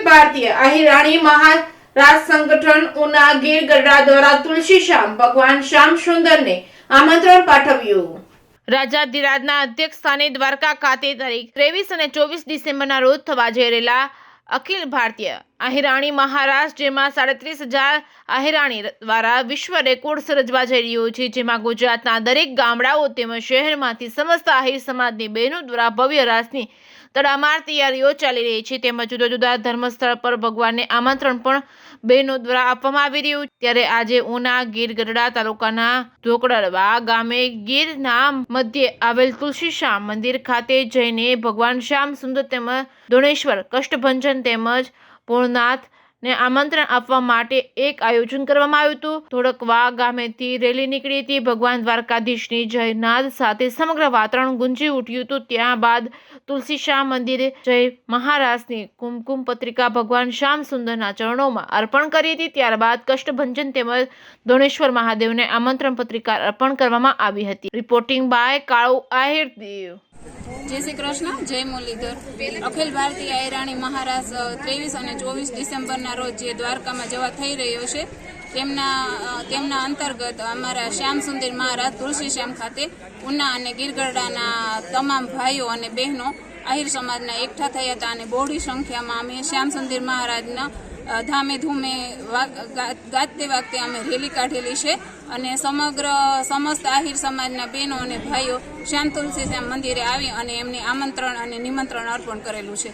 भारतीय अहिराणी महाराज संगठन उना गीर गढ़ा द्वारा तुलसी श्याम भगवान श्याम सुंदर ने आमंत्रण पाठव्યું। રાજાધિરાજના અધ્યક્ષ સ્થાને દ્વારકા ખાતે તારીખ 23 અને 24 ડિસેમ્બરના રોજ થવા જઈ રહેલા અખિલ ભારતીય અહિરાણી મહારાજ જેમાં 37,000 અહિરાણી દ્વારા વિશ્વ રેકોર્ડ સર્જવા જઈ રહ્યો છે, જેમાં ગુજરાતના દરેક ગામડાઓ તેમજ શહેરમાંથી સમસ્ત આહિર સમાજની બહેનો દ્વારા ભવ્ય રાસની તડામાર તૈયારીઓ ચાલી રહી છે, તેમજ જુદા જુદા ધર્મસ્થળ પર ભગવાનને આમંત્રણ પણ બહેનો દ્વારા આપવામાં આવી રહ્યું। ત્યારે આજે ઉના ગીર ગઢડા તાલુકાના ઢોકળવા ગામે ગીરના મધ્યે આવેલ તુલસી શ્યામ મંદિર ખાતે જઈને ભગવાન શ્યામ સુંદર તેમજ દોણેશ્વર કષ્ટભંજન તેમજ પૂર્ણનાથ ને આમંત્રણ આપવા માટે એક આયોજન કરવામાં આવ્યું હતું। ધોળકવા ગામેથી રેલી નીકળી હતી। ભગવાન દ્વારકાધીશની જયનાદ સાથે સમગ્ર વાતાવરણ ગુંજી ઉઠ્યું હતું। ત્યારબાદ તુલસી શ્યામ મંદિરે જય મહારાજની કુમકુમ પત્રિકા ભગવાન શ્યામ સુંદરના ચરણોમાં અર્પણ કરી હતી। ત્યારબાદ કષ્ટભંજન તેમજ દોણેશ્વર મહાદેવને આમંત્રણ પત્રિકા અર્પણ કરવામાં આવી હતી। રિપોર્ટિંગ બાય કાળુ આહિર દેવ। जय श्री कृष्ण, जय मुरलीधर। अखिल भारतीय अहिराणी महाराज 23 અને 24 ડિસેમ્બરના રોજ જે દ્વારકામાં જવા થઈ રહ્યો છે તેમના અંતર્ગત અમારા શ્યામ સુંદર મહારાજ તુલસી શ્યામ ખાતે ઉના અને ગીરગઢડાના તમામ ભાઈઓ અને બહેનો આહિર સમાજના એકઠા થયા હતા અને બહોળી સંખ્યામાં અમે શ્યામ સુંદર મહારાજના ધામે ધૂમે ગાતે વાગતે અમે રેલી કાઢેલી છે અને સમસ્ત આહિર સમાજના બહેનો અને ભાઈઓ શ્યામ તુલસી શ્યામ મંદિરે આવી અને એમને આમંત્રણ અને નિમંત્રણ અર્પણ કરેલું છે।